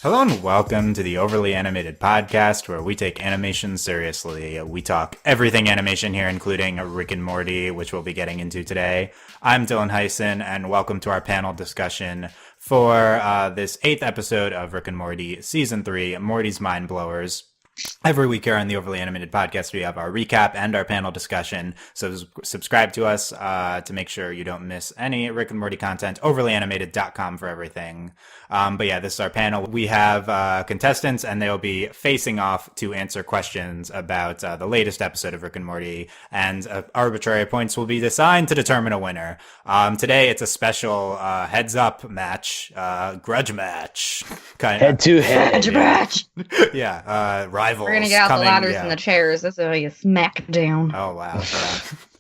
Hello and welcome to the Overly Animated Podcast, where we take animation seriously. We talk everything animation here, including Rick and Morty, which we'll be getting into today. I'm Dylan Hysen, and welcome to our panel discussion for this 8th episode of Rick and Morty, Season 3, Morty's Mind Blowers. Every week here on the Overly Animated Podcast, we have our recap and our panel discussion. So subscribe to us to make sure you don't miss any Rick and Morty content. Overlyanimated.com for everything. But yeah, this is our panel. We have contestants, and they'll be facing off to answer questions about the latest episode of Rick and Morty, and arbitrary points will be assigned to determine a winner. Today, it's a special heads-up match, grudge match. Head-to-head match. Yeah, rivals. We're gonna get out coming, the ladders yeah. and the chairs. This is like a smackdown. Oh wow!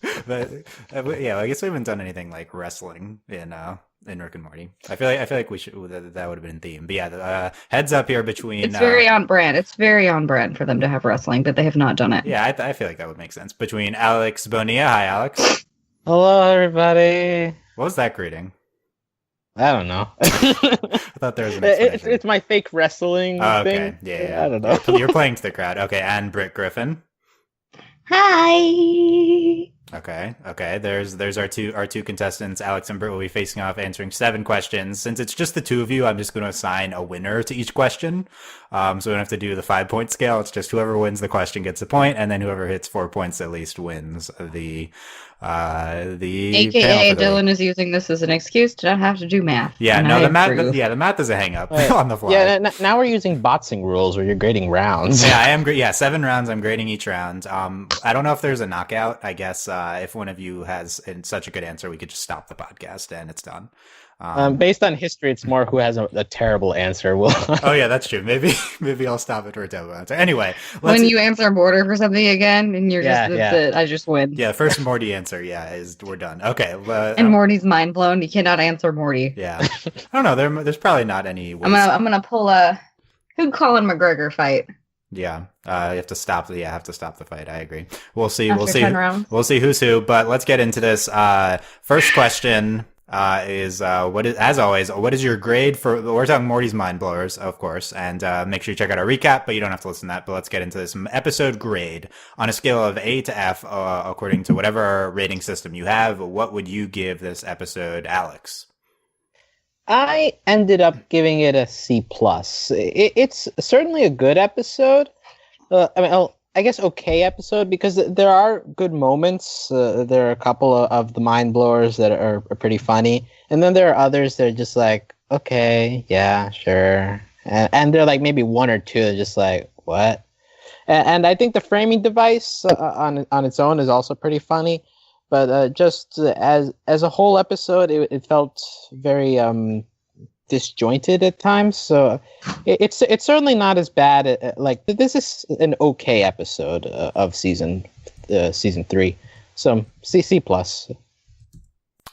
Yeah. But yeah, I guess we haven't done anything like wrestling in Rick and Morty. I feel like we should. That would have been theme. But yeah, heads up here between. It's very on brand. It's very on brand for them to have wrestling, but they have not done it. Yeah, I feel like that would make sense between Alex Bonilla. Hi, Alex. Hello, everybody. What was that greeting? I don't know. I thought there was an explanation. It's my fake wrestling okay. thing. Yeah. I don't know. You're playing to the crowd. Okay, and Brit Griffin. Hi. Okay. There's our two contestants. Alex and Brit will be facing off, answering 7 questions. Since it's just the two of you, I'm just going to assign a winner to each question. So we don't have to do the 5-point scale. It's just whoever wins the question gets a point, and then whoever hits 4 points at least wins the AKA Dylan is using this as an excuse to not have to do math. Yeah, and no, I the math. approve. The math is a hang up Right. on the fly. Yeah, now we're using boxing rules where you're grading rounds. Yeah, I am. Yeah, 7 rounds. I'm grading each round. I don't know if there's a knockout. I guess if one of you has such a good answer, we could just stop the podcast and it's done. Based on history, it's more who has a terrible answer. Oh yeah, that's true. Maybe I'll stop it for a terrible answer. Anyway, when you answer border for something again, and you're Yeah, just yeah. that's it. I just win. Yeah, first Morty answer. Yeah, is we're done. Okay. And Morty's mind blown. You cannot answer Morty. Yeah, I don't know. There's probably not any ways. I'm gonna pull a who'd Colin McGregor fight. Yeah, you have to stop. Yeah, have to stop the fight. I agree. We'll see. After We'll see. 10 rounds. We'll see who's who. But let's get into this. First question is what is, as always, what is your grade for? We're talking Morty's Mind Blowers, of course, and make sure you check out our recap. But you don't have to listen to that. But let's get into this episode grade on a scale of A to F, according to whatever rating system you have. What would you give this episode, Alex? I ended up giving it a C+. It's certainly a good episode. I guess okay episode, because there are good moments. There are a couple of the mind blowers that are pretty funny, and then there are others that are just like, okay, yeah, sure, and they're like maybe 1 or 2 that are just like, what? And I think the framing device on its own is also pretty funny. But just as a whole episode, it felt very disjointed at times. So it's certainly not as bad. Like this is an okay episode of season 3. So C plus.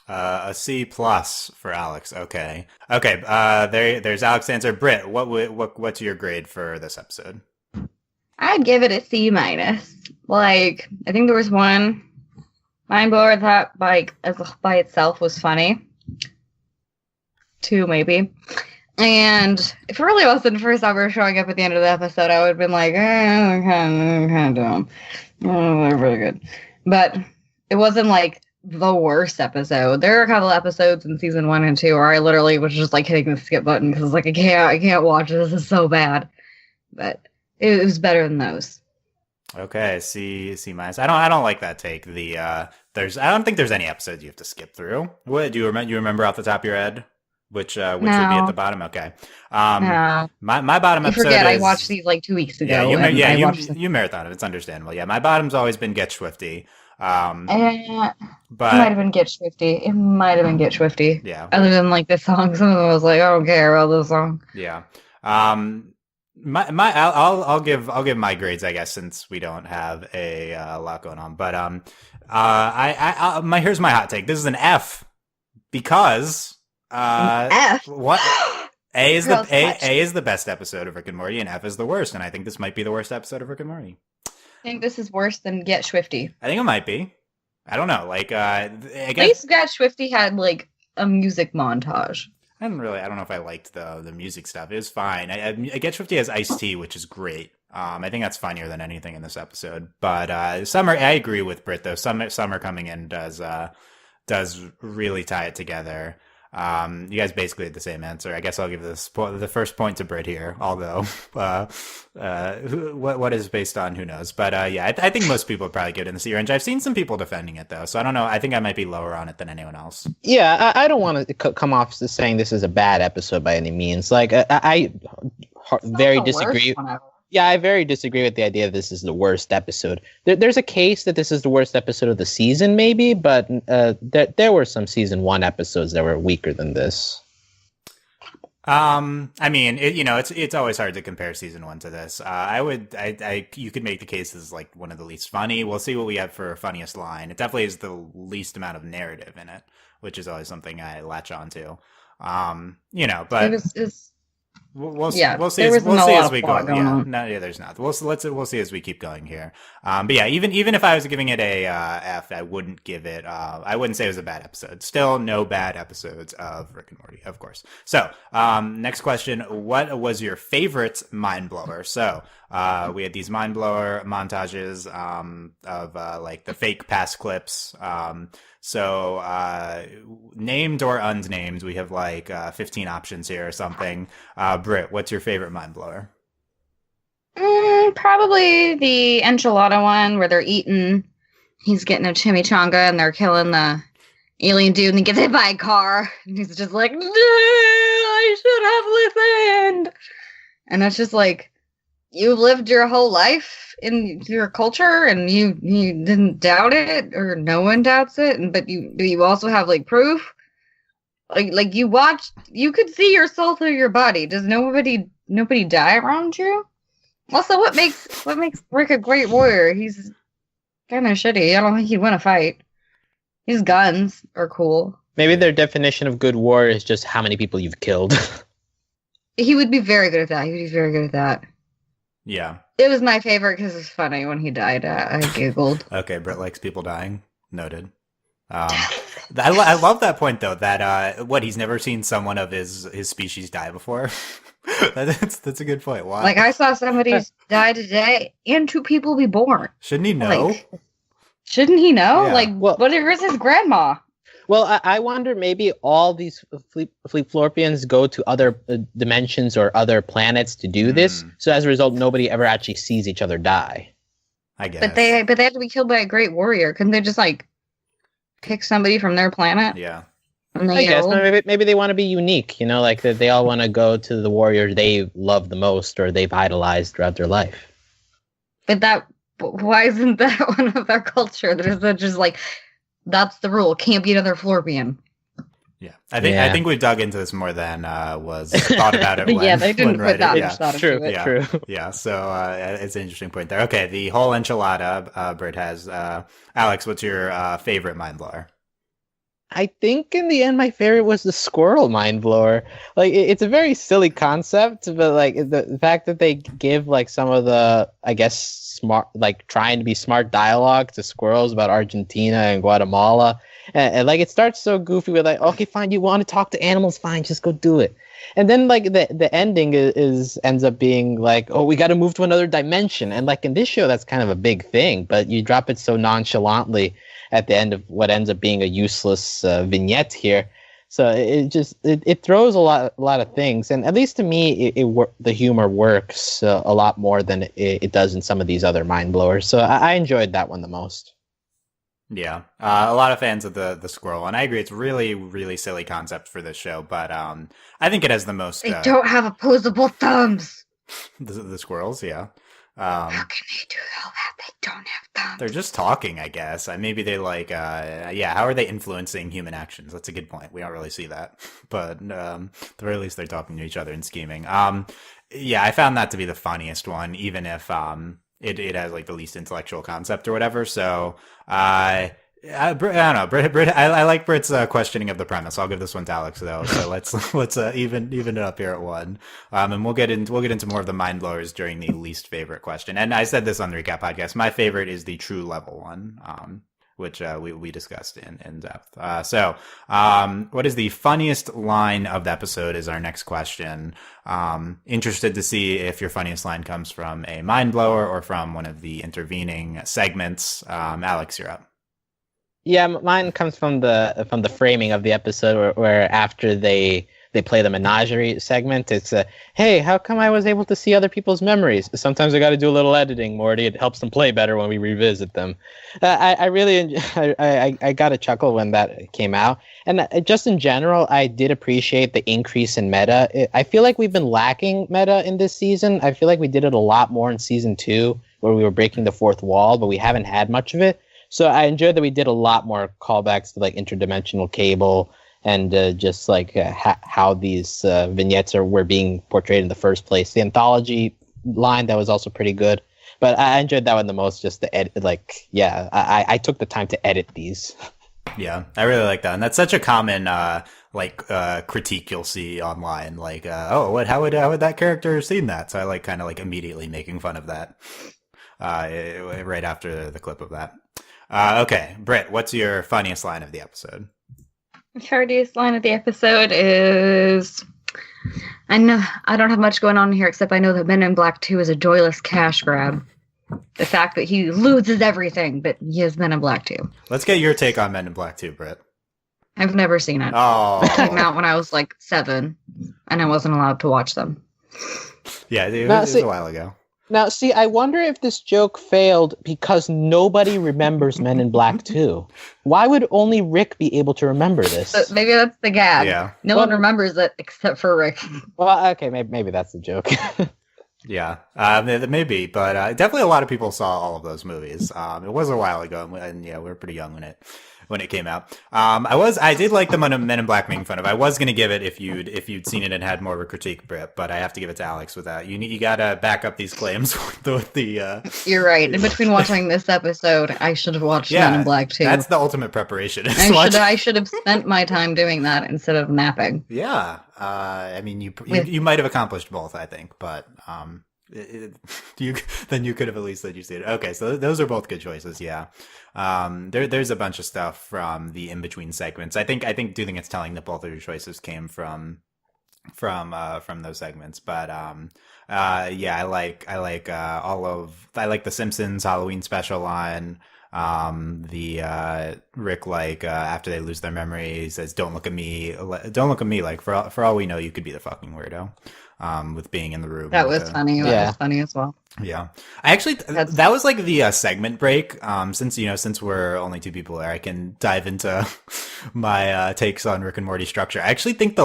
A C plus for Alex. Okay. There's Alex's answer. Britt, what's your grade for this episode? I'd give it a C minus. Like, I think there was one mind blower that by itself was funny. 2 maybe. And if it really wasn't for Summer showing up at the end of the episode, I would have been like, kind of dumb. They're really good. But it wasn't like the worst episode. There are a couple episodes in season 1 and 2 where I literally was just like hitting the skip button because like I can't watch this. This is so bad. But it was better than those. Okay, C minus. I don't like that take. I don't think there's any episodes you have to skip through. What do you remember off the top of your head? Which would be at the bottom? Okay. No. My bottom episode. Forget is, I watched these like 2 weeks ago. You marathon it. It's understandable. Yeah, my bottom's always been Get Swifty. But But it might have been Get Swifty. yeah, Other than like this song, some of them was like, I don't care about this song. yeah. I'll give my grades, I guess, since we don't have a lot going on. But here's my hot take. This is an F because F. What? A is Girls touch. A is the best episode of Rick and Morty, and F is the worst. And I think this might be the worst episode of Rick and Morty. I think this is worse than Get Swifty. I think it might be. I don't know. Like, I At guess least Get Swifty had like a music montage. I don't know if I liked the music stuff. It was fine. I get Swifty has iced tea, which is great. I think that's funnier than anything in this episode. But Summer, I agree with Britt though. Summer coming in does really tie it together. You guys basically had the same answer. I guess I'll give the first point to Britt here. I'll go. What is based on? Who knows? But yeah, I think most people would probably give it in the C range. I've seen some people defending it though, so I don't know. I think I might be lower on it than anyone else. Yeah, I don't want to come off as saying this is a bad episode by any means. Like I very disagree. Yeah, I very disagree with the idea that this is the worst episode. There's a case that this is the worst episode of the season, maybe, but there were some season 1 episodes that were weaker than this. I mean, it's always hard to compare season 1 to this. You could make the case as like one of the least funny. We'll see what we have for funniest line. It definitely is the least amount of narrative in it, which is always something I latch on to. But we'll see as we go. There's not. We'll see as we keep going here. But yeah, even if I was giving it a F, I wouldn't give it. I wouldn't say it was a bad episode. Still, no bad episodes of Rick and Morty, of course. So, next question: what was your favorite mind blower? So, we had these mind blower montages of like the fake past clips. So, named or unnamed, we have like 15 options here or something. Britt, what's your favorite mind blower? Probably the enchilada one where they're eating. He's getting a chimichanga and they're killing the alien dude and he gets hit by a car. And he's just like, I should have listened. And it's just like, you've lived your whole life in your culture and you didn't doubt it, or no one doubts it, but you also have like proof. Like you could see your soul through your body. Does nobody die around you? Also, what makes Rick a great warrior? He's kind of shitty. I don't think he'd win a fight. His guns are cool. Maybe their definition of good warrior is just how many people you've killed. He would be very good at that. Yeah. It was my favorite because it's funny when he died. I giggled. Okay, Britt likes people dying. Noted. I love that point though. That he's never seen someone of his species die before. that's a good point. Why? Like I saw somebody die today, and 2 people be born. Shouldn't he know? Shouldn't he know? Yeah. Where's his grandma? Well, I wonder maybe all these Fleetflorpians go to other dimensions or other planets to do this. So as a result, nobody ever actually sees each other die. I guess. But they have to be killed by a great warrior. Couldn't they just like pick somebody from their planet? Yeah. I guess maybe they want to be unique. Like that they all want to go to the warrior they love the most or they've idolized throughout their life. But why isn't that one of their culture? There's just like. That's the rule. Can't be another Florpian. Yeah, I think we dug into this more than was thought about it. Yeah, they didn't put that much thought into it. True. Yeah, so it's an interesting point there. Okay, the whole enchilada Britt has. Alex, what's your favorite mind blower? I think in the end, my favorite was the squirrel mind blower. Like, it's a very silly concept, but like the fact that they give like some of the, I guess, smart, like trying to be smart dialogue to squirrels about Argentina and Guatemala, and like it starts so goofy with like, okay, fine, you want to talk to animals, fine, just go do it. And then like the ending ends up being like, oh, we got to move to another dimension. And like in this show, that's kind of a big thing, but you drop it so nonchalantly at the end of what ends up being a useless vignette here. So it throws a lot of things, and at least to me, the humor works a lot more than it does in some of these other mind blowers. So I enjoyed that one the most. Yeah, a lot of fans of the squirrel, and I agree. It's really, really silly concept for this show, but I think it has the most. They don't have opposable thumbs. The squirrels, yeah. How can they do all that? They don't have thumbs. They're just talking, I guess. Maybe they like, how are they influencing human actions? That's a good point. We don't really see that, but at the very least, they're talking to each other and scheming. Yeah, I found that to be the funniest one, even if it has like the least intellectual concept or whatever. So I don't know, Brit. I like Brit's questioning of the premise. I'll give this one to Alex though. So let's even it up here at 1, and we'll get into more of the mind blowers during the least favorite question. And I said this on the recap podcast. My favorite is the true level one. which we discussed in depth. So what is the funniest line of the episode is our next question. Interested to see if your funniest line comes from a mind blower or from one of the intervening segments. Alex, you're up. Yeah, mine comes from the framing of the episode where after they play the menagerie segment, it's hey, how come I was able to see other people's memories? Sometimes I got to do a little editing, Morty. It helps them play better when we revisit them. I really I got a chuckle when that came out, and just in general, I did appreciate the increase in meta. I feel like we've been lacking meta in this season. I feel like we did it a lot more in season 2, where we were breaking the fourth wall, but we haven't had much of it. So I enjoyed that we did a lot more callbacks to like interdimensional cable and just like how these vignettes were being portrayed in the first place. The anthology line, that was also pretty good. But I enjoyed that one the most, just the edit. Like, yeah, I took the time to edit these. Yeah, I really like that. And that's such a common critique you'll see online. Like, how would that character have seen that? So I like kind of like immediately making fun of that right after the clip of that. Okay, Britt, what's your funniest line of the episode? The funniest line of the episode is, I know I don't have much going on here except I know that Men in Black 2 is a joyless cash grab. The fact that he loses everything, but he is Men in Black 2. Let's get your take on Men in Black 2, Britt. I've never seen it. Oh. It came out when I was like 7, and I wasn't allowed to watch them. Yeah, it was a while ago. Now, see, I wonder if this joke failed because nobody remembers Men in Black 2. Why would only Rick be able to remember this? So maybe that's the gag. Yeah. No one remembers it except for Rick. Well, okay, maybe that's the joke. Yeah, maybe, but definitely a lot of people saw all of those movies. It was a while ago, and yeah, we were pretty young when it came out. I did like the Men in Black making fun of. I was gonna give it if you'd seen it and had more of a critique, Britt, but I have to give it to Alex with that. You gotta back up these claims with the. You're right. In between watching this episode, I should have watched Men in Black too. That's the ultimate preparation. I should have spent my time doing that instead of napping. Yeah, I mean, you might have accomplished both, I think, but then you could have at least said you see it. Okay, so those are both good choices. Yeah, there's a bunch of stuff from the in between segments. I think it's telling that both of your choices came from those segments. But yeah, I like the Simpsons Halloween special line. The Rick, like after they lose their memory, he says, "Don't look at me, like for all we know, you could be the fucking weirdo." With being in the room. That was funny. That was funny as well. Yeah, I actually that was like the segment break. Since we're only 2 people there, I can dive into my takes on Rick and Morty structure. I actually think the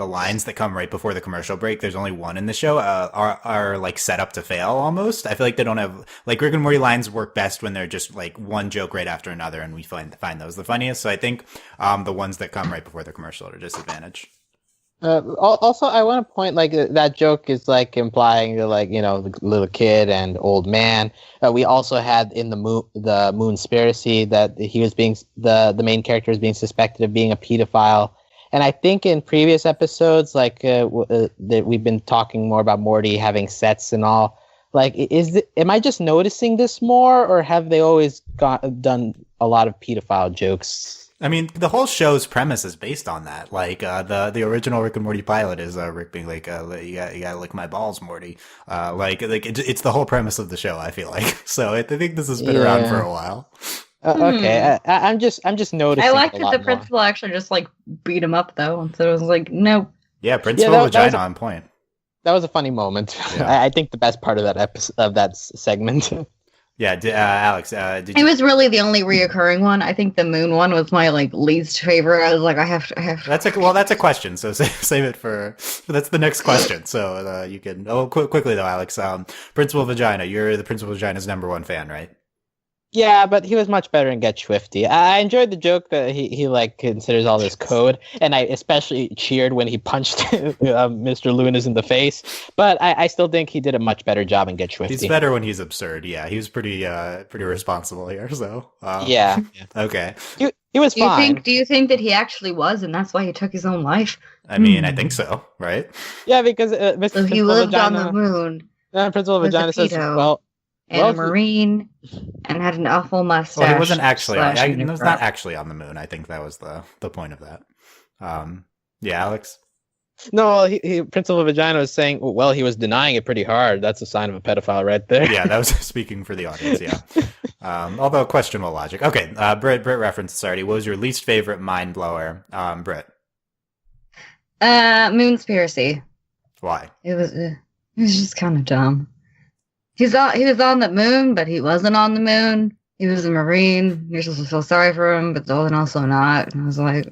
lines that come right before the commercial break, there's only one in the show, are like set up to fail almost. I feel like they don't have, like, Rick and Morty lines work best when they're just like one joke right after another, and we find those the funniest. So I think the ones that come right before the commercial are a disadvantage. Also, I want to point, like, that joke is like implying that, like, you know, the little kid and old man. We also had in the Moonspiracy that he was being the main character is being suspected of being a pedophile. And I think in previous episodes, like that we've been talking more about Morty having sets and all. Like, am I just noticing this more, or have they always done a lot of pedophile jokes? I mean, the whole show's premise is based on that. Like, the original Rick and Morty pilot is Rick being like, you gotta lick my balls, Morty. It's the whole premise of the show, I feel like. So I think this has been around for a while. Okay, I'm just noticing. I like that the principal actually just like beat him up though, so it was like, no. Yeah, Principal Vagina on point. That was a funny moment. Yeah. I think the best part of that episode, of that segment. Yeah, Alex, did you... It was really the only reoccurring one. I think the moon one was my like least favorite. I was like, I have to. That's a question. So save it for that's the next question. So you can quickly though, Alex. Principal Vagina, you're the Principal Vagina's #1 fan, right? Yeah, but he was much better in Get Swifty. I enjoyed the joke that he like considers all this code, and I especially cheered when he punched Mr. Lunas in the face. But I still think he did a much better job in Get Swifty. He's better when he's absurd. Yeah, he was pretty responsible here. So yeah. Okay. He was fine. Do you think that he actually was, and that's why he took his own life? I mean, I think so, right? Yeah, because Mr. So he lived on the moon. Principal Vagina says, well. and Well, a Marine and had an awful mustache. Well, he wasn't actually. slash He was unibrow. not actually on the moon. I think that was the point of that. Yeah, Alex. No, Principal Vagina was saying, well, he was denying it pretty hard. That's a sign of a pedophile right there. Yeah, that was speaking for the audience. Yeah. Although questionable logic. Okay, Brit referenced already. What was your least favorite mind blower, Brit? Moonspiracy. Why? It was just kind of dumb. He was on the moon, but he wasn't on the moon. He was a Marine. You're supposed to feel sorry for him, but then also not. And I was like,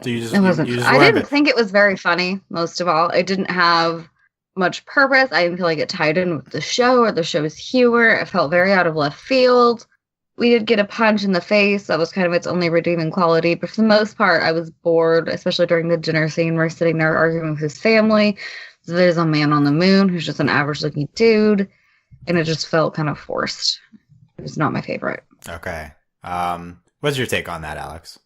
So you just, it wasn't. you just I were a didn't bit- think it was very funny. Most of all, it didn't have much purpose. I didn't feel like it tied in with the show or the show's humor. It felt very out of left field. We did get a punch in the face. That was kind of its only redeeming quality. But for the most part, I was bored, especially during the dinner scene where he's sitting there arguing with his family. So there's a man on the moon who's just an average-looking dude, and it just felt kind of forced. It was not my favorite. Okay. What's your take on that, Alex?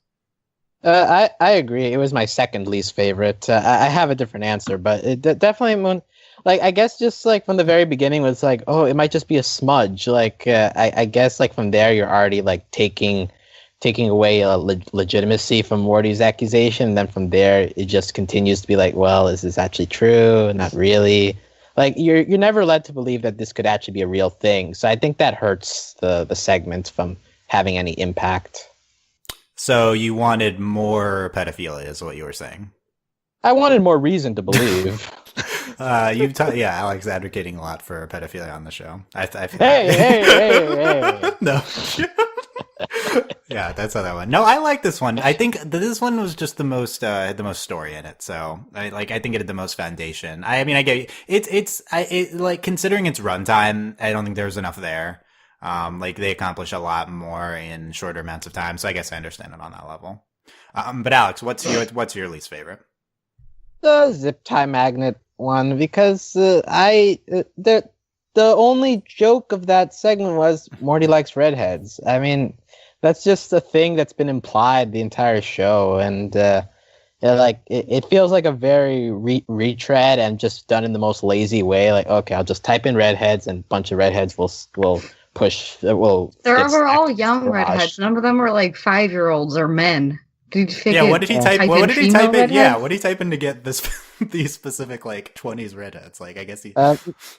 I agree. It was my second least favorite. I have a different answer, but it definitely, I guess just like from the very beginning was like, oh, it might just be a smudge. Like, I guess like from there you're already like taking away legitimacy from Morty's accusation. And then from there it just continues to be like, well, is this actually true? Not really. Like you're never led to believe that this could actually be a real thing. So I think that hurts the segment from having any impact. So you wanted more pedophilia, is what you were saying. I wanted more reason to believe. Yeah, Alex advocating a lot for pedophilia on the show. Hey. No. Yeah, that's how that went. No, I like this one. I think this one was just the most story in it. So I think it had the most foundation. I mean, I get it, like considering its runtime, I don't think there was enough there. Like they accomplish a lot more in shorter amounts of time. So I guess I understand it on that level. But Alex, what's your least favorite? The zip tie magnet one, because the only joke of that segment was Morty likes redheads. I mean, that's just a thing that's been implied the entire show, and it feels like a very retread and just done in the most lazy way. Like, okay, I'll just type in redheads, and a bunch of redheads will push. They were all young redheads. None of them were like 5-year-olds or men. Yeah, what did he type? What did he type in? Yeah, what did he type in to get these specific like 20s redheads? Like, I guess he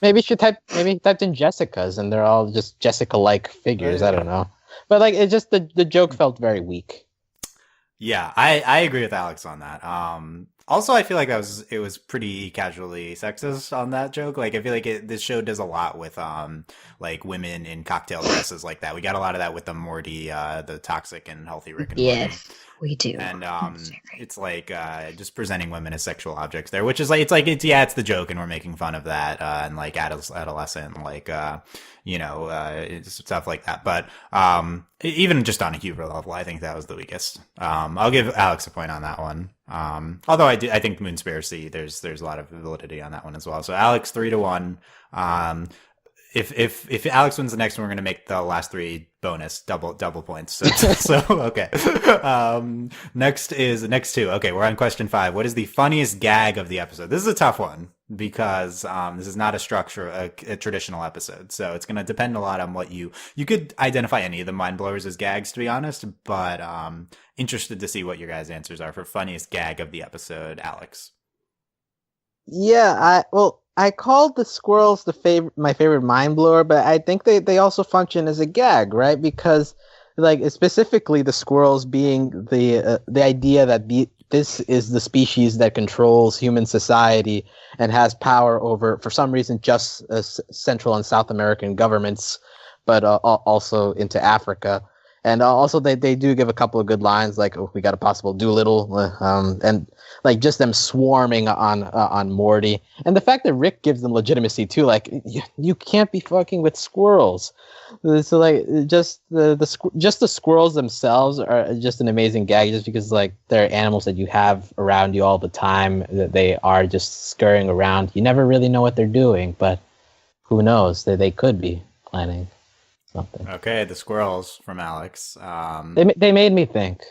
maybe he typed in Jessica's, and they're all just Jessica-like figures. I don't know, but like it just the joke felt very weak. Yeah, I agree with Alex on that. Also, I feel like it was pretty casually sexist on that joke. Like, I feel like this show does a lot with like women in cocktail dresses like that. We got a lot of that with the Morty, the toxic and healthy Rick and Morty. Yes, we do. And it's like just presenting women as sexual objects there, which is like it's the joke, and we're making fun of that and like adolescent like stuff like that. But even just on a humor level, I think that was the weakest. I'll give Alex a point on that one. Although I think Moonspiracy, there's a lot of validity on that one as well. So Alex 3-1. If Alex wins the next one, we're gonna make the last three bonus double points. So okay. Next two. Okay, we're on question 5. What is the funniest gag of the episode? This is a tough one because this is not a traditional episode. So it's gonna depend a lot on what you could identify any of the mind blowers as gags, to be honest. But interested to see what your guys' answers are for funniest gag of the episode, Alex. Yeah, I called the squirrels my favorite mind blower, but I think they also function as a gag, right? Because like specifically the squirrels being the idea that this is the species that controls human society and has power over, for some reason, just Central and South American governments, but also into Africa. And also they do give a couple of good lines, like, oh, we got a possible Doolittle, and like just them swarming on Morty. And the fact that Rick gives them legitimacy too, like, you can't be fucking with squirrels. So like just the squirrels themselves are just an amazing gag, just because like they're animals that you have around you all the time, that they are just scurrying around. You never really know what they're doing, but who knows? They could be planning something. Okay, the squirrels from Alex. They made me think.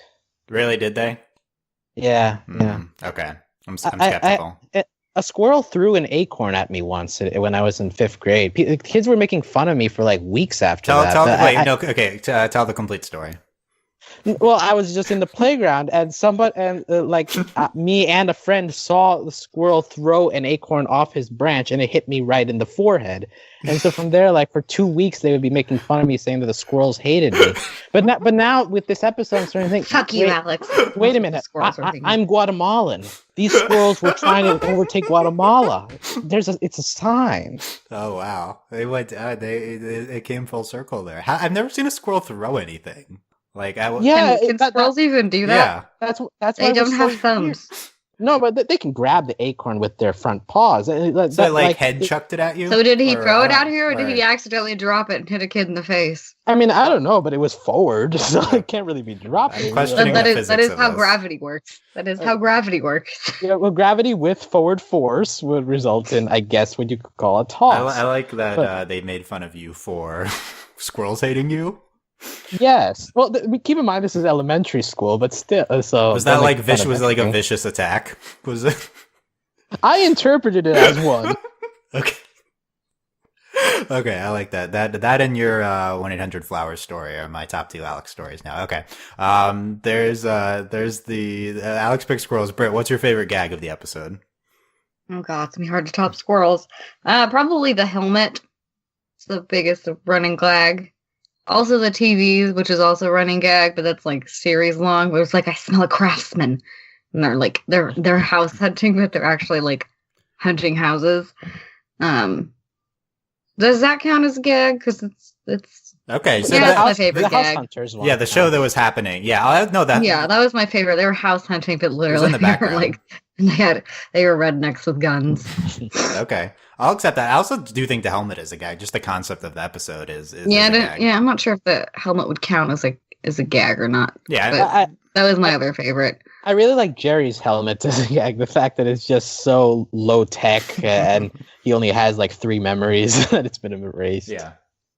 Really, did they? Yeah. Okay, I'm skeptical. a squirrel threw an acorn at me once when I was in 5th grade. Kids were making fun of me for like weeks after that. Tell the complete story. Well, I was just in the playground, and me and a friend saw the squirrel throw an acorn off his branch, and it hit me right in the forehead. And so from there, like for 2 weeks, they would be making fun of me, saying that the squirrels hated me. But now with this episode, I'm starting to think, fuck you, Alex. Wait a minute, I'm Guatemalan. These squirrels were trying to overtake Guatemala. It's a sign. Oh wow, they went. They came full circle there. I've never seen a squirrel throw anything. Like, can squirrels even do that? Yeah, that's they don't have thumbs. No, but they can grab the acorn with their front paws. So head chucked it at you? So did he throw it out here, or did he accidentally drop it and hit a kid in the face? I mean, I don't know, but it was forward, so it can't really be dropping. That is how gravity works. That is how gravity works. Yeah, well, gravity with forward force would result in, I guess, what you could call a toss. I like that they made fun of you for squirrels hating you. Yes. Well, keep in mind this is elementary school, but still. So was that like a vicious attack? Was it? I interpreted it as one. Okay. Okay, I like that. That and your 1-800-Flowers story are my top 2 Alex stories now. Okay. There's the Alex Pick Squirrels. Britt, what's your favorite gag of the episode? Oh god, it's gonna be hard to top squirrels. Probably the helmet. It's the biggest running gag. Also the TVs, which is also a running gag, but that's like series long, where it's like, I smell a craftsman. And they're like, they're house hunting, but they're actually like hunting houses. Does that count as a gag? Because it's okay. So that's my favorite gag. House Hunters one. Yeah, the show that was happening. Yeah, I know that. Yeah, that was my favorite. They were house hunting, but literally in the background. They were rednecks with guns. Okay, I'll accept that. I also do think the helmet is a gag. Just the concept of the episode is a gag. Yeah. I'm not sure if the helmet would count as a gag or not. Yeah, that was my other favorite. I really like Jerry's helmet as a gag. The fact that it's just so low tech and he only has like 3 memories that it's been erased. Yeah.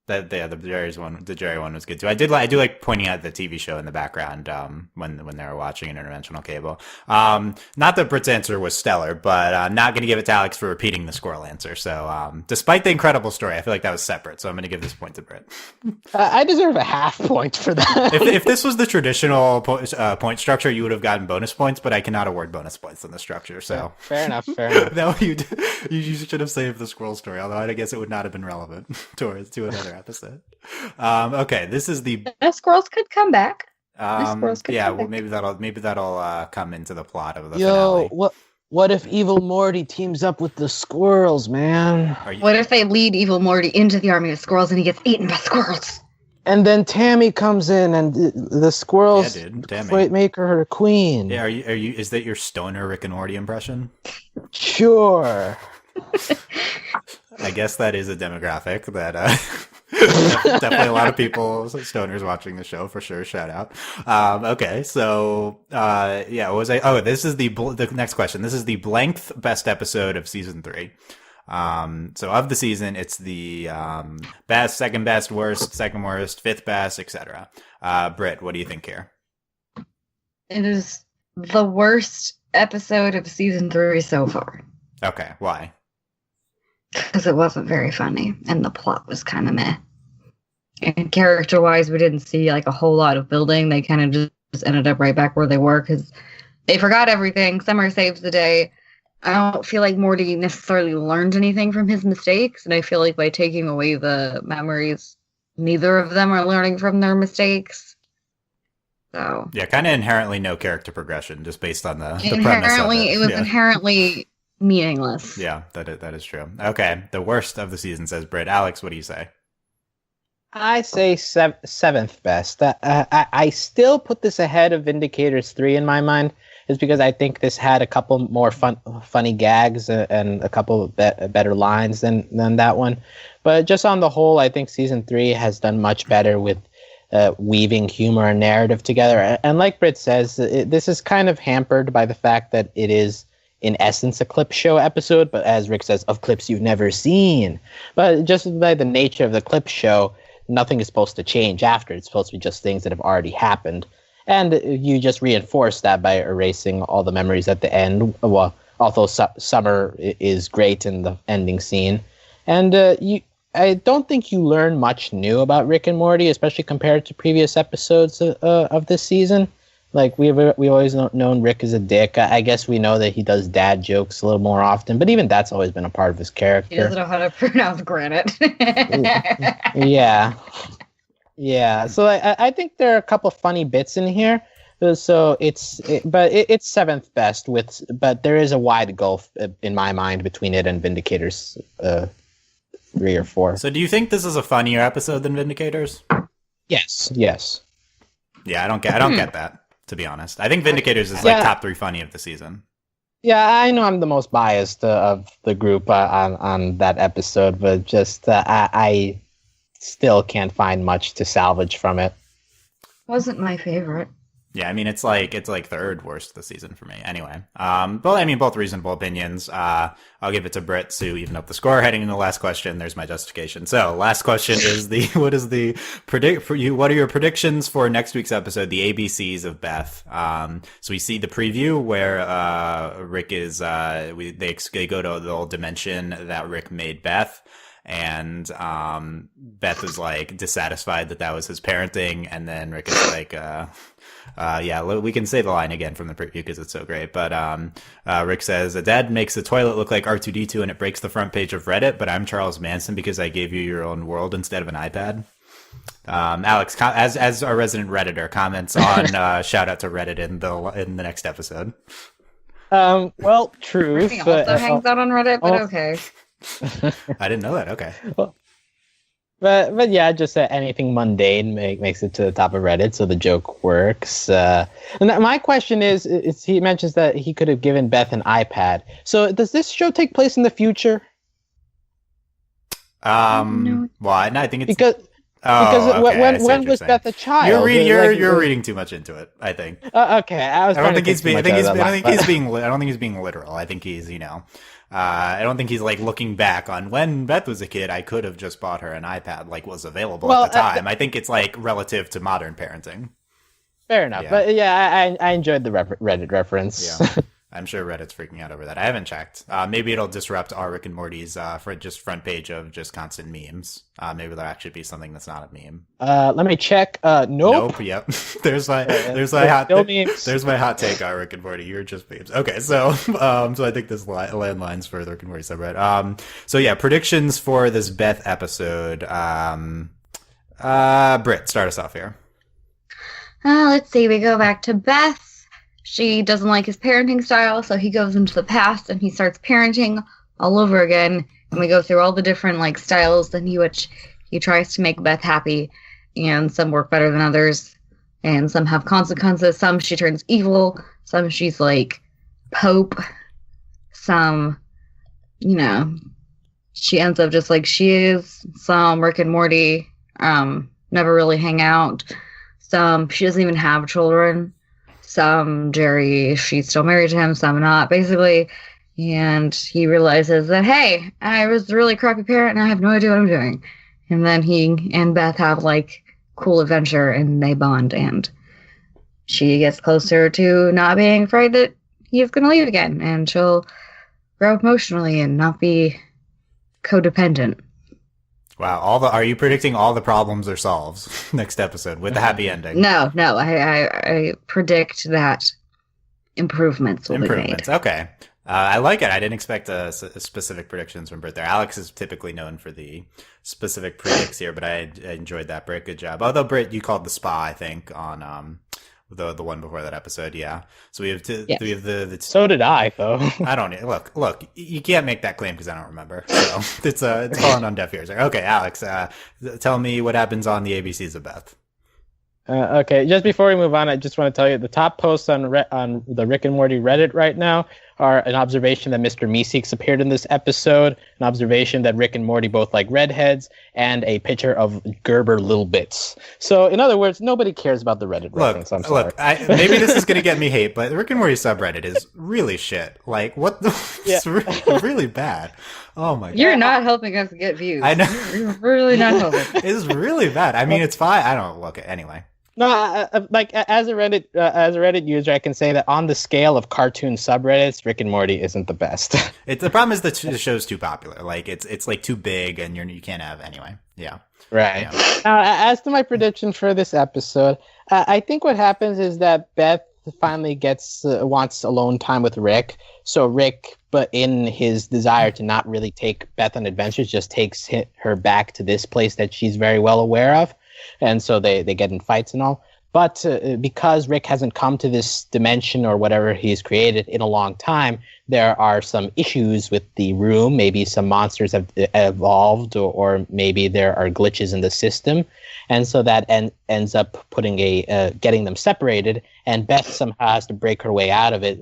The Jerry one was good too. I do like pointing out the TV show in the background when they were watching interdimensional cable. Not that Britt's answer was stellar, but not going to give it to Alex for repeating the squirrel answer. So despite the incredible story, I feel like that was separate. So I'm going to give this point to Britt. I deserve a half point for that. If this was the traditional point structure, you would have gotten bonus points, but I cannot award bonus points on the structure. So fair enough. No, you should have saved the squirrel story. Although I guess it would not have been relevant to another episode. Okay, this is the squirrels could come back. Maybe that'll come into the plot of the finale. What if Evil Morty teams up with the squirrels, man? What if they lead Evil Morty into the army of squirrels and he gets eaten by squirrels? And then Tammy comes in and the squirrels make her her queen. Yeah, are you? Is that your stoner Rick and Morty impression? Sure. I guess that is a demographic that definitely a lot of people, stoners watching the show for sure. Shout out. Okay, so what was I? Oh, this is the next question. This is the blank best episode of season 3. So of the season, it's the best, second best, worst, second worst, fifth best, etc. Britt, what do you think here? It is the worst episode of season 3 so far. Okay, why? Because it wasn't very funny, and the plot was kind of meh. And character-wise, we didn't see like a whole lot of building. They kind of just ended up right back where they were because they forgot everything. Summer saves the day. I don't feel like Morty necessarily learned anything from his mistakes, and I feel like by taking away the memories, neither of them are learning from their mistakes. So yeah, kind of inherently no character progression, just based on the premise of it was inherently meaningless. Yeah, that is true. Okay, the worst of the season, says Britt. Alex, what do you say? I say seventh best. I still put this ahead of Vindicators 3 in my mind, is because I think this had a couple more funny gags and a couple better lines than that one. But just on the whole, I think season 3 has done much better with weaving humor and narrative together. And like Britt says, this is kind of hampered by the fact that it is, in essence, a clip show episode, but as Rick says, of clips you've never seen. But just by the nature of the clip show, nothing is supposed to change after. It's supposed to be just things that have already happened. And you just reinforce that by erasing all the memories at the end. Well, although Summer is great in the ending scene. And I don't think you learn much new about Rick and Morty, especially compared to previous episodes of this season. Like, we've always known Rick is a dick. I guess we know that he does dad jokes a little more often, but even that's always been a part of his character. He doesn't know how to pronounce granite. Yeah. Yeah. So I think there are a couple of funny bits in here. So it's seventh best, but there is a wide gulf in my mind between it and Vindicator's 3 or 4. So do you think this is a funnier episode than Vindicators? Yes. Yeah, I don't get that, to be honest. I think Vindicators is like top 3 funny of the season. Yeah, I know I'm the most biased of the group on that episode, but just I still can't find much to salvage from it. Wasn't my favorite. Yeah, I mean it's like third worst this season for me. Anyway, but I mean both reasonable opinions. I'll give it to Britt to even up the score. Heading into the last question, there's my justification. So last question is what are your predictions for next week's episode, the ABCs of Beth? So we see the preview where Rick is they go to the old dimension that Rick made Beth. And Beth is like dissatisfied that was his parenting, and then Rick is like, we can say the line again from the preview because it's so great. But Rick says, "A dad makes the toilet look like R2D2 and it breaks the front page of Reddit, but I'm Charles Manson because I gave you your own world instead of an iPad." Alex, as our resident Redditor, comments on shout out to Reddit in the next episode. Well, true. He also hangs out on Reddit, but okay. I didn't know that. Okay. But yeah, just anything mundane makes it to the top of Reddit, so the joke works. And my question is he mentions that he could have given Beth an iPad. So does this show take place in the future? No. Well, I think it's because when was Beth a child? You're reading too much into it, I think. Okay, I don't think he's being literal. I think he's I don't think he's like looking back on when Beth was a kid. I could have just bought her an iPad, like was available at the time. I think it's like relative to modern parenting. Fair enough, but yeah, I enjoyed the Reddit reference. Yeah. I'm sure Reddit's freaking out over that. I haven't checked. Maybe it'll disrupt our Rick and Morty's front page of just constant memes. Maybe there'll actually be something that's not a meme. Let me check. Nope. Yep. there's my hot take on Rick and Morty. You're just memes. Okay, so I think this landlines for the Rick and Morty subreddit. So yeah, predictions for this Beth episode. Britt, start us off here. Let's see. We go back to Beth. She doesn't like his parenting style, so he goes into the past and he starts parenting all over again. And we go through all the different styles in which he tries to make Beth happy, and some work better than others, and some have consequences. Some she turns evil, some she's like Pope, some, she ends up just like she is. Some Rick and Morty never really hang out. Some she doesn't even have children. Some Jerry, she's still married to him, some not, basically. And he realizes that, hey, I was a really crappy parent and I have no idea what I'm doing. And then he and Beth have cool adventure and they bond, and she gets closer to not being afraid that he's going to leave again, and she'll grow emotionally and not be codependent. Wow, are you predicting all the problems are solved next episode with a happy ending? No, I predict that improvements will be made. Okay. I like it. I didn't expect specific predictions from Britt there. Alex is typically known for the specific predicts here, but I enjoyed that, Britt. Good job. Although, Britt, you called the spa, I think, on the one before that episode, yeah. So we have the So did I, though. I don't look. You can't make that claim because I don't remember. So it's falling on deaf ears. Okay, Alex, tell me what happens on the ABCs of Beth. Okay, just before we move on, I just want to tell you the top posts on the Rick and Morty Reddit right now are an observation that Mr. Meeseeks appeared in this episode, an observation that Rick and Morty both like redheads, and a picture of Gerber Little Bits. So, in other words, nobody cares about the Reddit reference. I'm sorry. Look, maybe this is going to get me hate, but the Rick and Morty subreddit is really shit. What the? It's really bad. Oh my god. You're not helping us get views. I know. You're really not helping. It's really bad. I mean, it's fine. I don't look at anyway. No, as a Reddit user, I can say that on the scale of cartoon subreddits, Rick and Morty isn't the best. The problem is the show's too popular. Like it's like too big, and you can't have anyway. Yeah. Right. Yeah. Now, as to my prediction for this episode, I think what happens is that Beth finally wants alone time with Rick. So Rick, but in his desire to not really take Beth on adventures, just takes her back to this place that she's very well aware of. And so they get in fights and all. But because Rick hasn't come to this dimension or whatever he's created in a long time, there are some issues with the room. Maybe some monsters have evolved, or maybe there are glitches in the system. And so that ends up getting them separated. And Beth somehow has to break her way out of it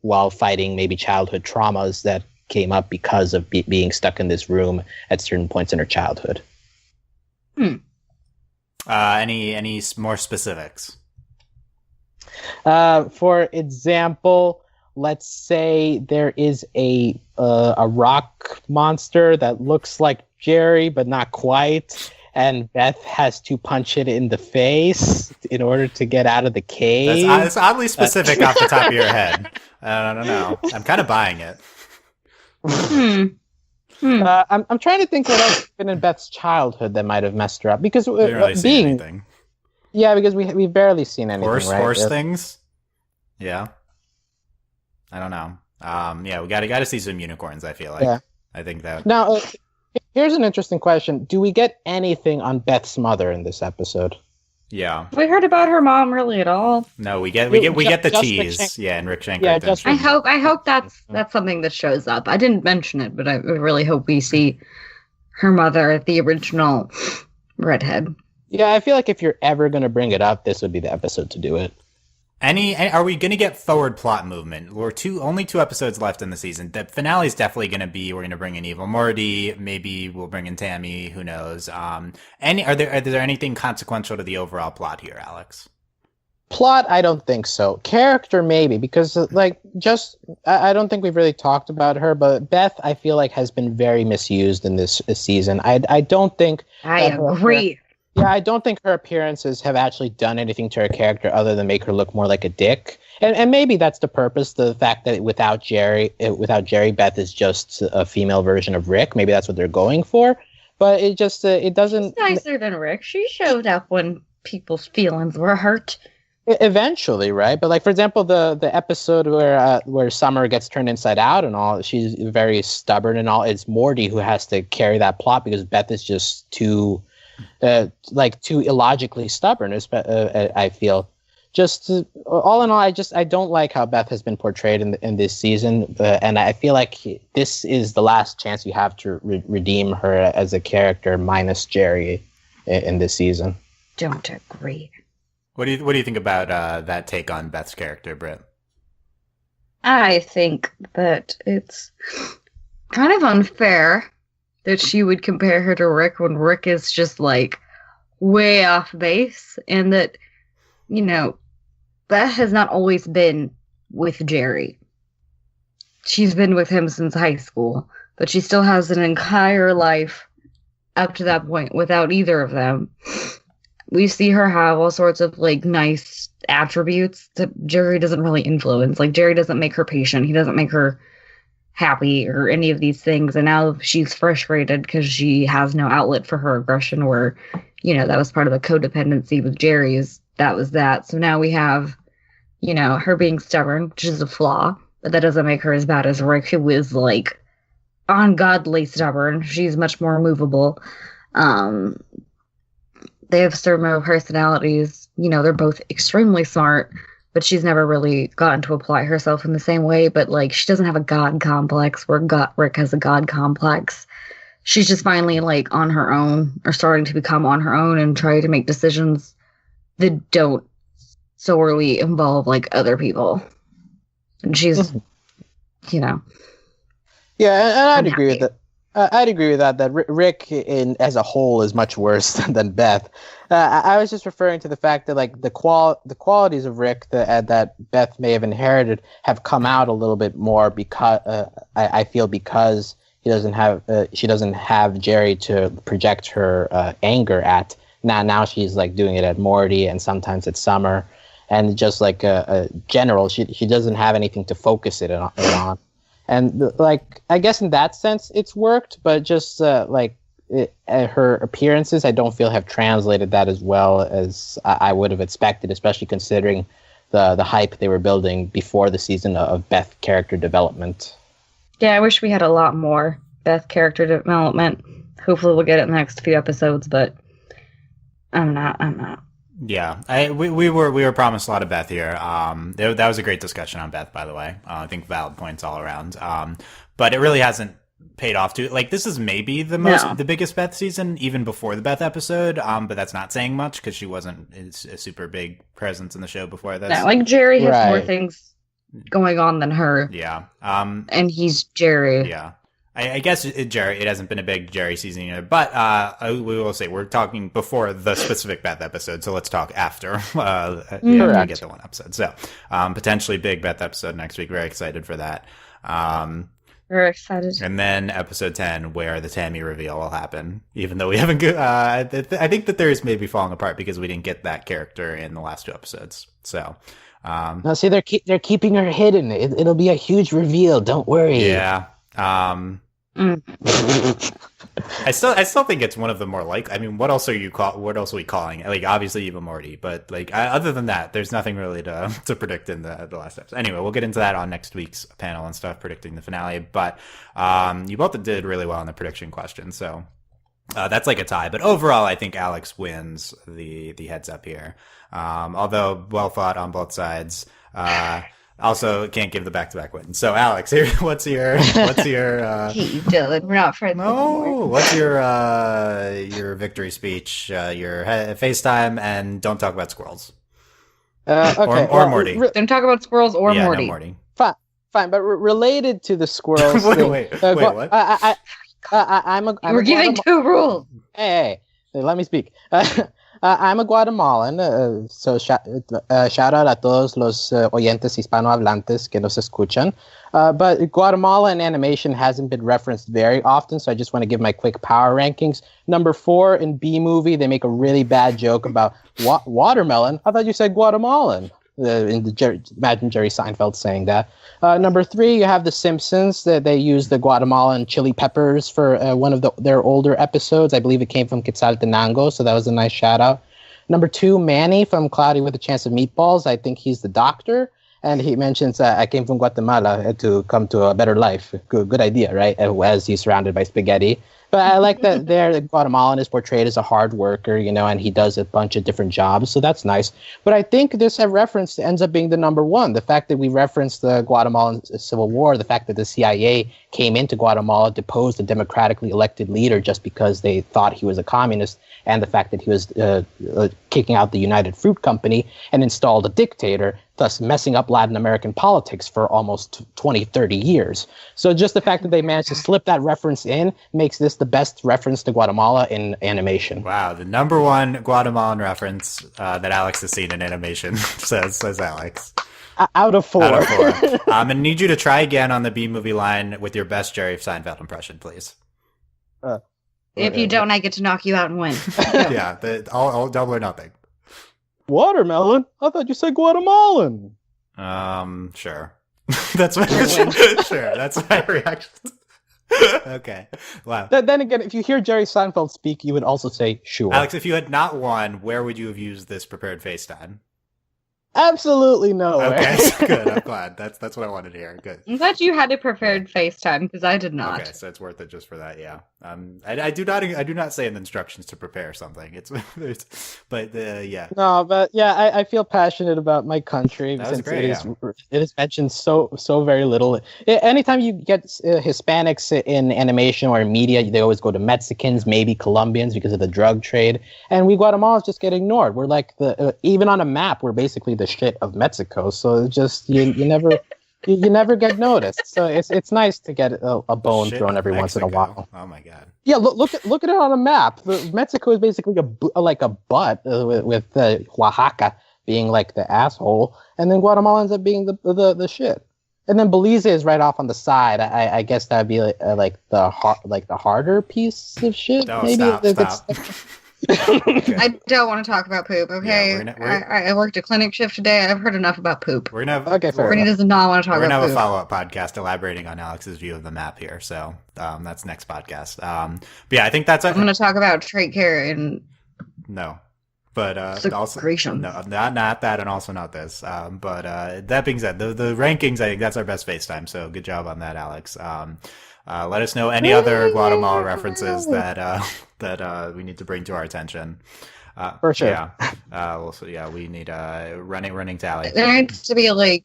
while fighting maybe childhood traumas that came up because of being stuck in this room at certain points in her childhood. Any more specifics? For example, let's say there is a rock monster that looks like Jerry, but not quite, and Beth has to punch it in the face in order to get out of the cave. That's oddly specific off the top of your head. I don't know. I'm kind of buying it. I'm trying to think what else has been in Beth's childhood that might have messed her up, because We didn't really see anything. Yeah, because we've barely seen anything. Horse things. Yeah. I don't know. Yeah, we gotta see some unicorns. I feel like. Yeah. I think that. Now, here's an interesting question: do we get anything on Beth's mother in this episode? Yeah. We heard about her mom really at all. No, we get the just cheese. Yeah, and Rick Shanker. Yeah, just I hope that's something that shows up. I didn't mention it, but I really hope we see her mother, the original redhead. Yeah, I feel like if you're ever going to bring it up, this would be the episode to do it. Are we going to get forward plot movement? We're only 2 episodes left in the season. The finale is definitely going to be, we're going to bring in Evil Morty. Maybe we'll bring in Tammy. Who knows? Are there anything consequential to the overall plot here, Alex? Plot, I don't think so. Character, maybe, because I don't think we've really talked about her, but Beth, I feel like, has been very misused in this season. I don't think. I agree. Yeah, I don't think her appearances have actually done anything to her character other than make her look more like a dick. And maybe that's the purpose, the fact that without Jerry, Beth is just a female version of Rick. Maybe that's what they're going for. But it doesn't... She's nicer than Rick. She showed up when people's feelings were hurt. Eventually, right? But like, for example, the episode where Summer gets turned inside out and all, she's very stubborn and all. It's Morty who has to carry that plot because Beth is just too illogically stubborn. I feel. Just all in all, I don't like how Beth has been portrayed in this season, and I feel like this is the last chance you have to redeem her as a character, minus Jerry, in this season. Don't agree. What do you think about that take on Beth's character, Britt? I think that it's kind of unfair that she would compare her to Rick when Rick is just like way off base, and that, you know, Beth has not always been with Jerry. She's been with him since high school, but she still has an entire life up to that point without either of them. We see her have all sorts of like nice attributes that Jerry doesn't really influence. Like, Jerry doesn't make her patient. He doesn't make her happy or any of these things. And now she's frustrated because she has no outlet for her aggression, where, you know, that was part of the codependency with Jerry, that was that. So now we have, you know, her being stubborn, which is a flaw, but that doesn't make her as bad as Rick, who is like ungodly stubborn. She's much more movable. They have certain personalities. You know, they're both extremely smart, but she's never really gotten to apply herself in the same way. But like, she doesn't have a god complex where Rick has a god complex. She's just finally like on her own, or starting to become on her own and try to make decisions that don't solely involve like other people. And she's, you know. Yeah, and I'd agree with that. I'd agree with that. That Rick, as a whole, is much worse than Beth. I was just referring to the fact that like the qualities of Rick that Beth may have inherited have come out a little bit more because I feel because she doesn't have Jerry to project her anger at. Now she's like doing it at Morty, and sometimes it's Summer, and just like a general, she doesn't have anything to focus it on. And like, I guess in that sense it's worked, but just her appearances, I don't feel have translated that as well as I would have expected, especially considering the hype they were building before the season of Beth character development. Yeah, I wish we had a lot more Beth character development. Hopefully we'll get it in the next few episodes, but I'm not. Yeah, we were promised a lot of Beth here. That was a great discussion on Beth, by the way. I think valid points all around. But it really hasn't paid off to like this is maybe the biggest Beth season even before the Beth episode. But that's not saying much because she wasn't a super big presence in the show before this. No, like Jerry has more things going on than her. Yeah. And he's Jerry. Yeah. I guess Jerry. It hasn't been a big Jerry season either, but we will say we're talking before the specific Beth episode, so let's talk after. We get the one episode, so potentially big Beth episode next week. Very excited for that. Very excited. And then episode 10, where the Tammy reveal will happen. Even though we haven't, I think the theories may be falling apart because we didn't get that character in the last two episodes. So. No, see, they're keeping her hidden. It'll be a huge reveal. Don't worry. Yeah. I still think it's one of the more like. I mean, what else are we calling? Like, obviously Eva Morty, but like other than that, there's nothing really to predict in the last episode. Anyway, we'll get into that on next week's panel and stuff, predicting the finale. But you both did really well in the prediction question, so that's like a tie. But overall, I think Alex wins the heads up here. Although well fought on both sides. Also, can't give the back-to-back win. So, Alex, here, what's your? Hey, Dylan, we're not friends anymore. What's your victory speech? Your FaceTime, and don't talk about squirrels. Okay. Or Morty. Don't talk about squirrels or Morty. No Morty. Fine, but related to the squirrels. wait, what? We're giving two rules. Hey, let me speak. I'm a Guatemalan, so shout out a todos los oyentes hispanohablantes que nos escuchan. But Guatemala in animation hasn't been referenced very often, so I just want to give my quick power rankings. Number 4 in B Movie, they make a really bad joke about watermelon. I thought you said Guatemalan. Imagine Jerry Seinfeld saying that. Number 3, you have The Simpsons. They use the Guatemalan chili peppers for one of their older episodes. I believe it came from Quetzaltenango, so that was a nice shout out. Number 2, Manny from Cloudy with a Chance of Meatballs. I think he's the doctor. And he mentions, I came from Guatemala to come to a better life. Good idea, right? As he's surrounded by spaghetti. But I like that the Guatemalan is portrayed as a hard worker, and he does a bunch of different jobs, so that's nice. But I think this reference ends up being the number one. The fact that we referenced the Guatemalan Civil War, the fact that the CIA came into Guatemala, deposed a democratically elected leader just because they thought he was a communist, and the fact that he was kicking out the United Fruit Company and installed a dictator, thus messing up Latin American politics for almost 20, 30 years. So just the fact that they managed to slip that reference in makes this the best reference to Guatemala in animation. Wow, the number one Guatemalan reference that Alex has seen in animation, says Alex. Out of 4. I'm going to need you to try again on the B Movie line with your best Jerry Seinfeld impression, please. If you don't, I get to knock you out and win. Yeah, all double or nothing. Watermelon? I thought you said Guatemalan. Sure. That's my sure. That's my reaction. Okay. Wow. Then again, if you hear Jerry Seinfeld speak, you would also say sure. Alex, if you had not won, where would you have used this prepared FaceTime? Absolutely nowhere. Okay, good. I'm glad. That's what I wanted to hear. Good. I'm glad you had a preferred FaceTime because I did not. Okay, so it's worth it just for that. Yeah. I do not say in the instructions to prepare something. Yeah. No, but yeah, I feel passionate about my country since great, it is mentioned so very little. Anytime you get Hispanics in animation or in media, they always go to Mexicans, maybe Colombians because of the drug trade, and Guatemalans just get ignored. We're like even on a map, we're basically the shit of Mexico. So it's just you never. You never get noticed, so it's nice to get a bone thrown every once in a while. Oh my god! Yeah, look at it on a map. Mexico is basically like a butt, with Oaxaca being like the asshole, and then Guatemala ends up being the shit. And then Belize is right off on the side. I guess that'd be like the harder piece of shit. No, maybe stop. I don't want to talk about poop, okay? Yeah, I worked a clinic shift today. I've heard enough about poop. We're gonna have, Okay, fair Brittany enough. does not want to talk we're gonna about have a poop. follow-up podcast elaborating on Alex's view of the map here. So that's next podcast. But yeah, I think that's I'm going to talk about trait care and no. But also secretion. no, not that, and also not this. But that being said, the rankings, I think that's our best FaceTime. So good job on that, Alex. Let us know any other Guatemala references that we need to bring to our attention. For sure. Yeah. Also, yeah, we need running tally. There needs to be like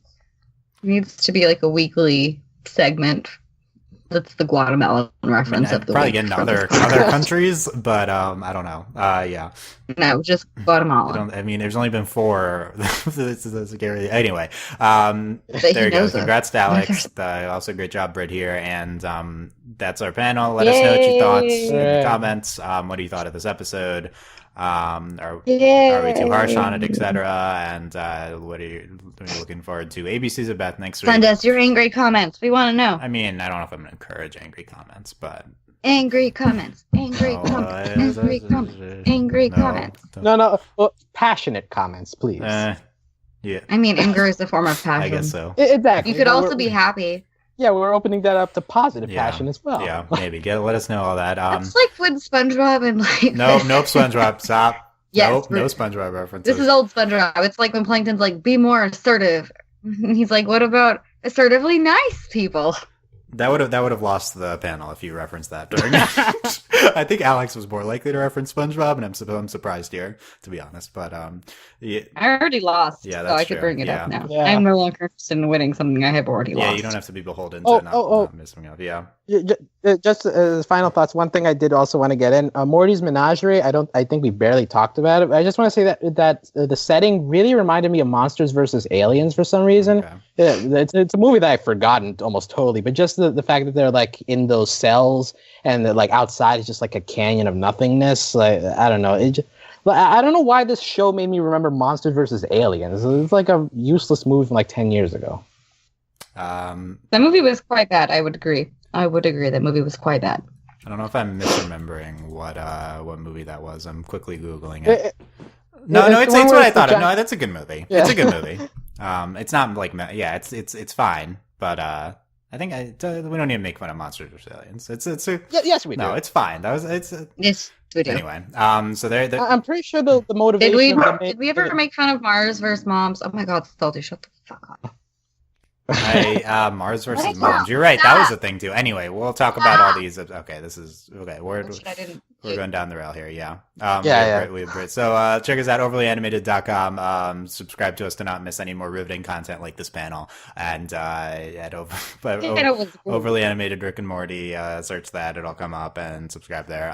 a weekly segment. That's the Guatemalan reference of the probably week get into from other this podcast. countries, but I don't know. Yeah. No, just Guatemala. I mean, there's only been 4. Anyway, But he there you go. knows them. Congrats to Alex. Also, great job, Brit, here. And that's our panel. Let us know what you thought in the comments. What do you thought of this episode? Are we too harsh on it, etc.? And what are you looking forward to? ABCs of Beth next week. Send us your angry comments. We want to know. I mean, I don't know if I'm going to encourage angry comments, but... Angry comments. Angry comments. Angry comments. Angry comments. No. Well, passionate comments, please. Yeah, I mean, anger is a form of passion. I guess so. Exactly. You could But also be happy. Yeah, we're opening that up to positive Yeah. passion as well. Yeah, maybe. Let us know all that. That's like when SpongeBob and like... Nope, SpongeBob, stop. Yes, nope, no we're- SpongeBob references. This is old SpongeBob. It's like when Plankton's like, be more assertive. He's like, what about assertively nice people? That would have lost the panel if you referenced that during. I think Alex was more likely to reference SpongeBob, and I'm surprised here, to be honest. But yeah, I already lost, Yeah, so that's I could true. bring it Yeah. up now. Yeah. I'm no longer interested in winning something I have already lost. you don't have to be beholden Oh, to not missing up. Yeah, Just as final thoughts, one thing I did also want to get in Morty's Menagerie. I think we barely talked about it. I just want to say that the setting really reminded me of Monsters versus Aliens for some reason. Okay. Yeah, it's a movie that I've forgotten almost totally, but just the fact that they're like in those cells and like outside is just like a canyon of nothingness. Like I don't know, I don't know why this show made me remember Monsters versus Aliens. It's like a useless movie from like 10 years ago. That movie was quite bad. I would agree. That movie was quite bad. I don't know if I'm misremembering what movie that was. I'm quickly googling it. No, it's the one what where I it's the thought. giant- No, that's a good movie. Yeah. It's a good movie. It's not like it's fine, but I think we don't need to make fun of Monsters versus Aliens. Yes, we do. No, it's fine. Yes, we do. Anyway. So there. I'm pretty sure the motivation. Did we ever make fun of Mars versus Moms? Oh my God, Salty, shut the fuck up. Mars versus What? Moms. You're right. That was a thing too. Anyway, we'll talk about all these. Okay, this is okay. We're going down the rail here. Yeah. We have Brit. So check us out, overlyanimated.com. Subscribe to us to not miss any more riveting content like this panel. And Overly Animated Rick and Morty. Search that; it'll come up, and subscribe there.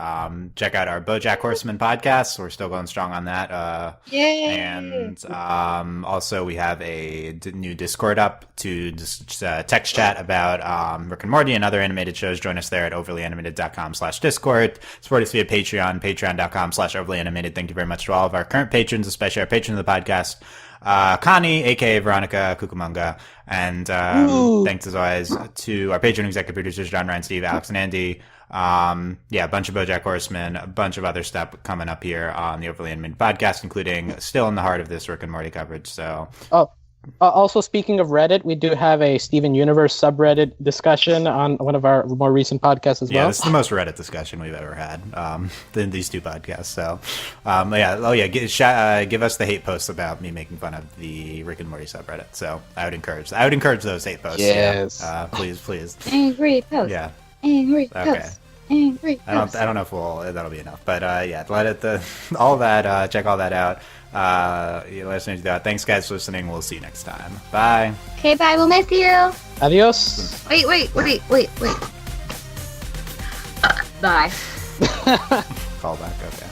Check out our BoJack Horseman podcast. We're still going strong on that. Yay! And also we have a new Discord up to just text chat about Rick and Morty and other animated shows. Join us there at overlyanimated.com/Discord. Support us via Patreon, patreon.com/overlyanimated. Thank you very much to all of our current patrons, especially our patron of the podcast, Connie, aka Veronica Cucamonga. And thanks as always to our patron executive producers, John, Ryan, Steve, Alex, and Andy. A bunch of BoJack Horseman, a bunch of other stuff coming up here on the Overly Animated podcast, including still in the heart of this Rick and Morty coverage. So, also speaking of Reddit, we do have a Steven Universe subreddit discussion on one of our more recent podcasts as well. Yeah, this is the most Reddit discussion we've ever had in these two podcasts. So, give us the hate posts about me making fun of the Rick and Morty subreddit. So I would encourage those hate posts. Yes, yeah. Please. Angry post. Yeah. Angry Okay. post. Angry post. I don't know if that'll be enough, but all that check all that out. Let us know that. Thanks guys for listening. We'll see you next time. Bye. Okay, bye. We'll miss you. Adios. Wait. Bye. Call back. Okay.